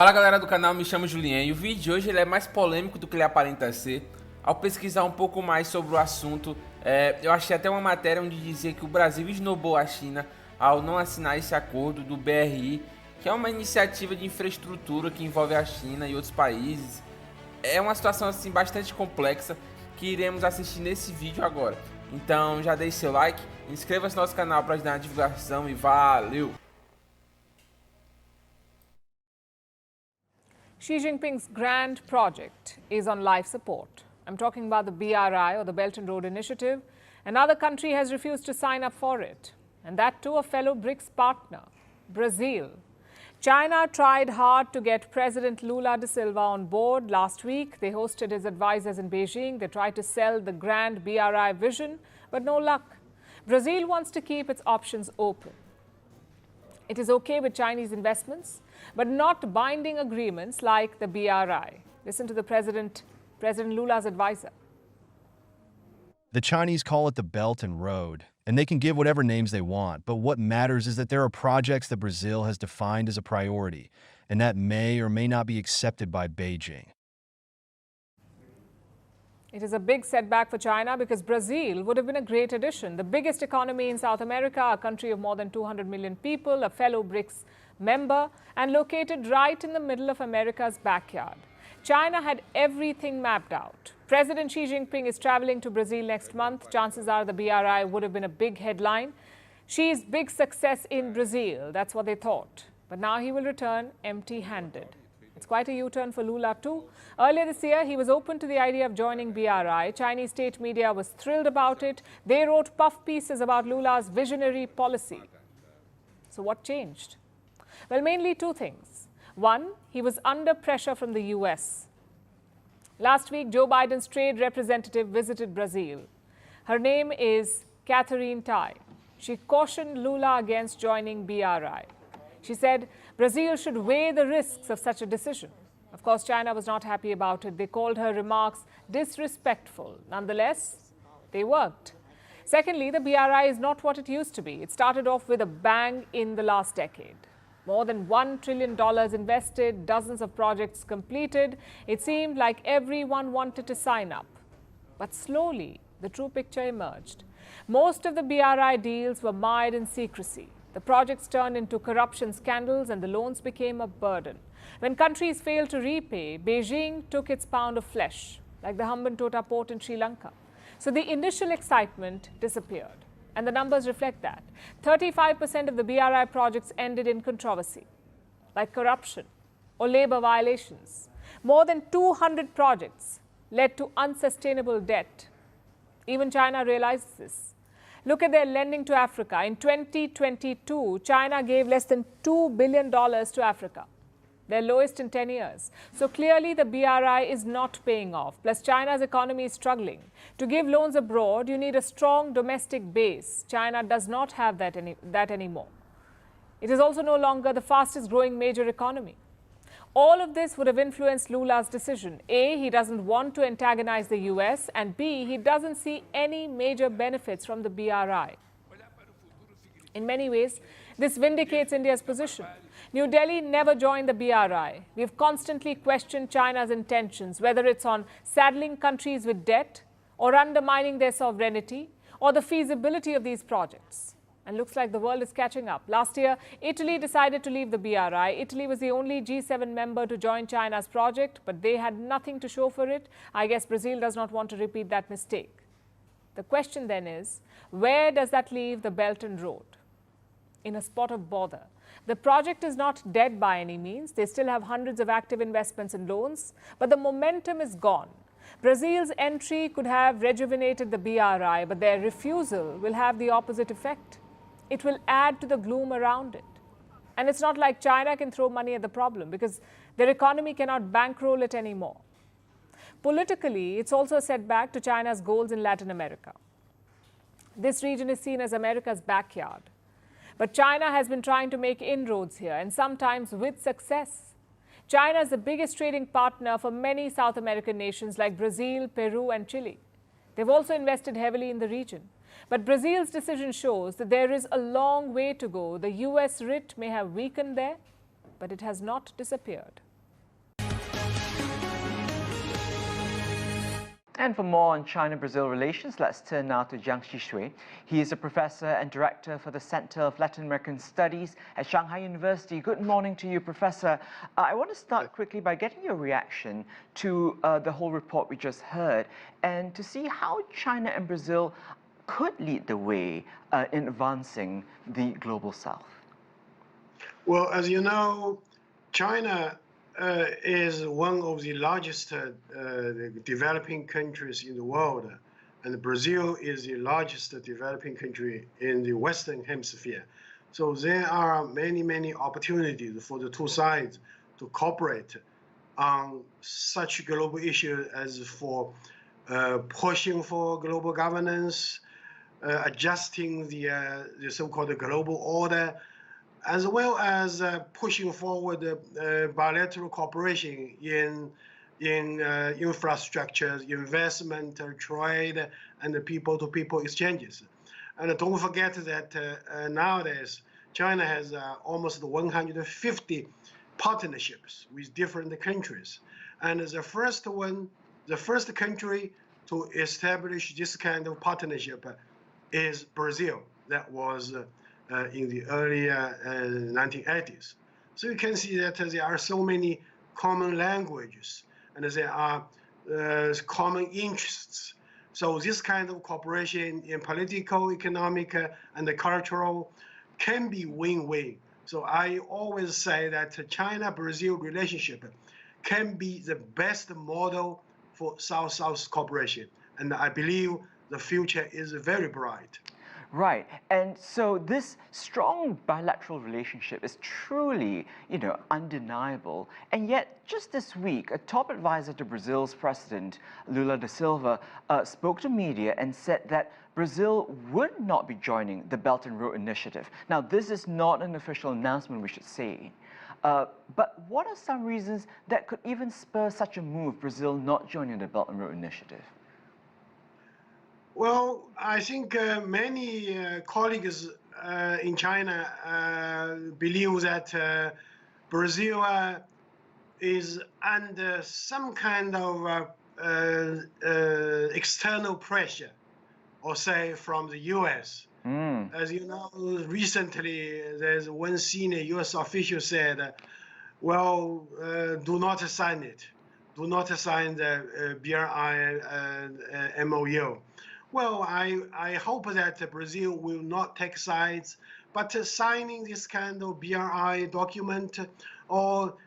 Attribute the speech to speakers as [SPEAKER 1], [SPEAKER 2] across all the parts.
[SPEAKER 1] Fala galera do canal, me chamo Julien e o vídeo de hoje ele é mais polêmico do que ele aparenta ser. Ao pesquisar um pouco mais sobre o assunto, eu achei até uma matéria onde dizia que o Brasil esnobou a China ao não assinar esse acordo do BRI, que é uma iniciativa de infraestrutura que envolve a China e outros países. É uma situação assim bastante complexa que iremos assistir nesse vídeo agora. Então já deixe seu like, inscreva-se no nosso canal para ajudar na divulgação e valeu!
[SPEAKER 2] Xi Jinping's grand project is on life support. I'm talking about the BRI, or the Belt and Road Initiative. Another country has refused to sign up for it, and that too a fellow BRICS partner, Brazil. China tried hard to get President Lula da Silva on board last week. They hosted his advisors in Beijing. They tried to sell the grand BRI vision, but no luck. Brazil wants to keep its options open. It is okay with Chinese investments, but not binding agreements like the BRI. Listen to the President Lula's advisor.
[SPEAKER 3] The Chinese call it the Belt and Road, and they can give whatever names they want, but what matters is that there are projects that Brazil has defined as a priority, and that may or may not be accepted by Beijing.
[SPEAKER 2] It is a big setback for China because Brazil would have been a great addition. The biggest economy in South America, a country of more than 200 million people, a fellow BRICS member, and located right in the middle of America's backyard. China had everything mapped out. President Xi Jinping is traveling to Brazil next month. Chances are the BRI would have been a big headline. Xi's big success in Brazil, that's what they thought. But now he will return empty-handed. It's quite a U-turn for Lula too. Earlier this year, he was open to the idea of joining BRI. Chinese state media was thrilled about it. They wrote puff pieces about Lula's visionary policy. So what changed? Well, mainly two things. One, he was under pressure from the US. Last week, Joe Biden's trade representative visited Brazil. Her name is Catherine Tai. She cautioned Lula against joining BRI. She said Brazil should weigh the risks of such a decision. Of course, China was not happy about it. They called her remarks disrespectful. Nonetheless, they worked. Secondly, the BRI is not what it used to be. It started off with a bang in the last decade. More than $1 trillion invested, dozens of projects completed. It seemed like everyone wanted to sign up. But slowly, the true picture emerged. Most of the BRI deals were mired in secrecy. The projects turned into corruption scandals and the loans became a burden. When countries failed to repay, Beijing took its pound of flesh, like the Hambantota port in Sri Lanka. So the initial excitement disappeared. And the numbers reflect that. 35% of the BRI projects ended in controversy, like corruption or labor violations. More than 200 projects led to unsustainable debt. Even China realizes this. Look at their lending to Africa. In 2022, China gave less than $2 billion to Africa, their lowest in 10 years. So clearly the BRI is not paying off. Plus, China's economy is struggling. To give loans abroad, you need a strong domestic base. China does not have that anymore. It is also no longer the fastest growing major economy. All of this would have influenced Lula's decision. A, he doesn't want to antagonize the US, and B, he doesn't see any major benefits from the BRI. In many ways, this vindicates India's position. New Delhi never joined the BRI. We've constantly questioned China's intentions, whether it's on saddling countries with debt or undermining their sovereignty or the feasibility of these projects. And looks like the world is catching up. Last year, Italy decided to leave the BRI. Italy was the only G7 member to join China's project, but they had nothing to show for it. I guess Brazil does not want to repeat that mistake. The question then is, where does that leave the Belt and Road? In a spot of bother. The project is not dead by any means. They still have hundreds of active investments and loans, but the momentum is gone. Brazil's entry could have rejuvenated the BRI, but their refusal will have the opposite effect. It will add to the gloom around it. And it's not like China can throw money at the problem because their economy cannot bankroll it anymore. Politically, it's also a setback to China's goals in Latin America. This region is seen as America's backyard. But China has been trying to make inroads here, and sometimes with success. China is the biggest trading partner for many South American nations like Brazil, Peru, and Chile. They've also invested heavily in the region. But Brazil's decision shows that there is a long way to go. The US writ may have weakened there, but it has not disappeared.
[SPEAKER 4] And for more on China-Brazil relations, let's turn now to Jiang Xishui. He is a professor and director for the Center of Latin American Studies at Shanghai University. Good morning to you, Professor. I want to start quickly by getting your reaction to the whole report we just heard and to see how China and Brazil could lead the way in advancing the global south.
[SPEAKER 5] Well, as you know, China is one of the largest developing countries in the world, and Brazil is the largest developing country in the Western Hemisphere. So there are many opportunities for the two sides to cooperate on such global issues as for pushing for global governance, adjusting the so-called global order, as well as pushing forward bilateral cooperation in infrastructure, investment, trade, and people-to-people exchanges. And don't forget that nowadays, China has almost 150 partnerships with different countries. And the first country to establish this kind of partnership is Brazil. That was in the early 1980s. So you can see that there are so many common languages and there are common interests. So this kind of cooperation in political, economic, and cultural can be win-win. So I always say that China-Brazil relationship can be the best model for South-South cooperation. And I believe the future is very bright.
[SPEAKER 4] Right, and so this strong bilateral relationship is truly, undeniable. And yet, just this week, a top advisor to Brazil's president, Lula da Silva, spoke to media and said that Brazil would not be joining the Belt and Road Initiative. Now, this is not an official announcement, we should say. But what are some reasons that could even spur such a move, Brazil not joining the Belt and Road Initiative?
[SPEAKER 5] Well, I think many colleagues in China believe that Brazil is under some kind of external pressure, or say from the US. As you know, recently there's one senior US official said, well, do not sign it. Do not sign the BRI MOU. Well, I hope that Brazil will not take sides, but signing this kind of BRI document or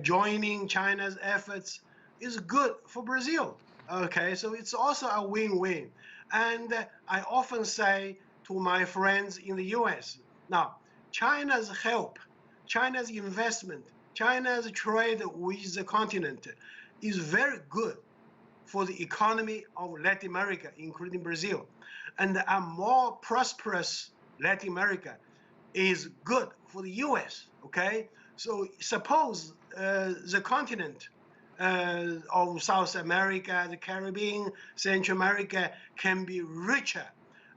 [SPEAKER 5] joining China's efforts is good for Brazil. Okay, so it's also a win-win. And I often say to my friends in the US, now, China's help, China's investment, China's trade with the continent is very good for the economy of Latin America, including Brazil. And a more prosperous Latin America is good for the US, okay? So suppose the continent of South America, the Caribbean, Central America can be richer.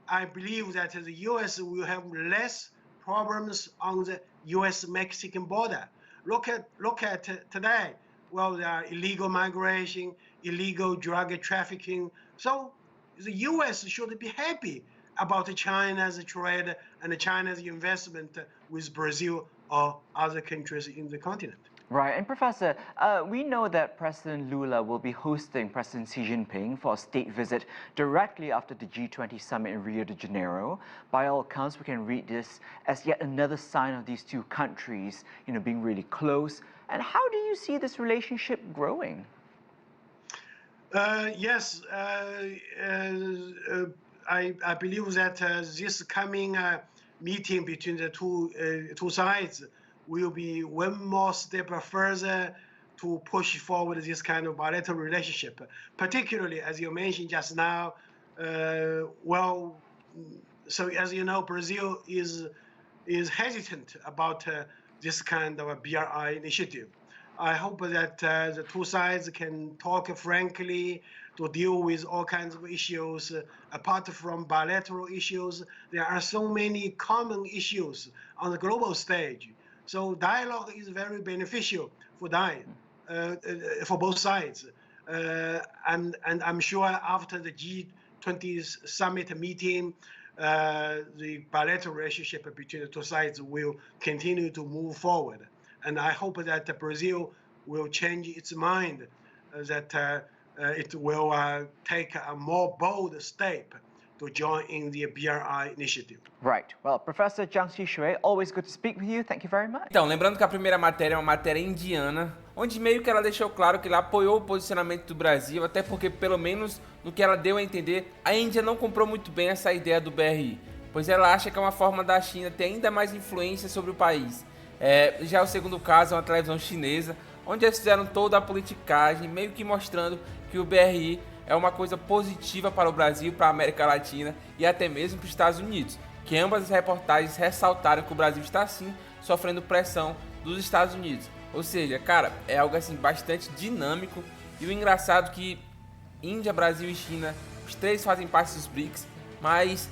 [SPEAKER 5] I believe that the US will have less problems on the US-Mexican border. Look at today. Well, there are illegal migration, illegal drug trafficking. So the US should be happy about China's trade and China's investment with Brazil or other countries in the continent.
[SPEAKER 4] Right, and Professor, we know that President Lula will be hosting President Xi Jinping for a state visit directly after the G20 summit in Rio de Janeiro. By all accounts, we can read this as yet another sign of these two countries, being really close. And how do you see this relationship growing?
[SPEAKER 5] Yes, I believe that this coming meeting between the two sides will be one more step further to push forward this kind of bilateral relationship, particularly as you mentioned just now. Well, so as you know, Brazil is hesitant about this kind of a BRI initiative. I hope that the two sides can talk frankly to deal with all kinds of issues. Apart from bilateral issues, there are so many common issues on the global stage. So dialogue is very beneficial for both sides. and I'm sure after the G20 summit meeting, the bilateral relationship between the two sides will continue to move forward. And I hope that Brazil will change its mind, that it will take a more bold step to join in the BRI initiative.
[SPEAKER 4] Right. Well, Professor Jiang Xishui, always good to speak with you. Thank you very much.
[SPEAKER 1] Então, lembrando que a primeira matéria é uma matéria indiana, onde meio que ela deixou claro que ela apoiou o posicionamento do Brasil, até porque, pelo menos no que ela deu a entender, a Índia não comprou muito bem essa ideia do BRI, pois ela acha que é uma forma da China ter ainda mais influência sobre o país. Já o segundo caso é uma televisão chinesa, onde eles fizeram toda a politicagem, meio que mostrando que o BRI é uma coisa positiva para o Brasil, para a América Latina e até mesmo para os Estados Unidos, que ambas as reportagens ressaltaram que o Brasil está sim sofrendo pressão dos Estados Unidos. Ou seja, cara, é algo assim bastante dinâmico, e o engraçado é que Índia, Brasil e China, os três fazem parte dos BRICS, mas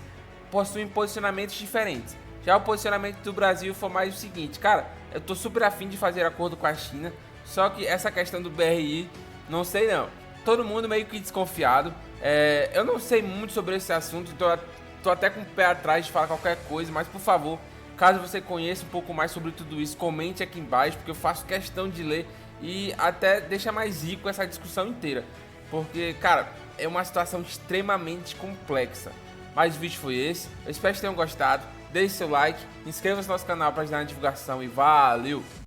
[SPEAKER 1] possuem posicionamentos diferentes. Já o posicionamento do Brasil foi mais o seguinte: cara, eu tô super afim de fazer acordo com a China, só que essa questão do BRI, não sei não. Todo mundo meio que desconfiado. Eu não sei muito sobre esse assunto, tô até com o pé atrás de falar qualquer coisa, mas por favor, caso você conheça um pouco mais sobre tudo isso, comente aqui embaixo, porque eu faço questão de ler e até deixa mais rico essa discussão inteira. Porque, cara, é uma situação extremamente complexa. Mas o vídeo foi esse, eu espero que tenham gostado. Deixe seu like, inscreva-se no nosso canal para ajudar na divulgação e valeu!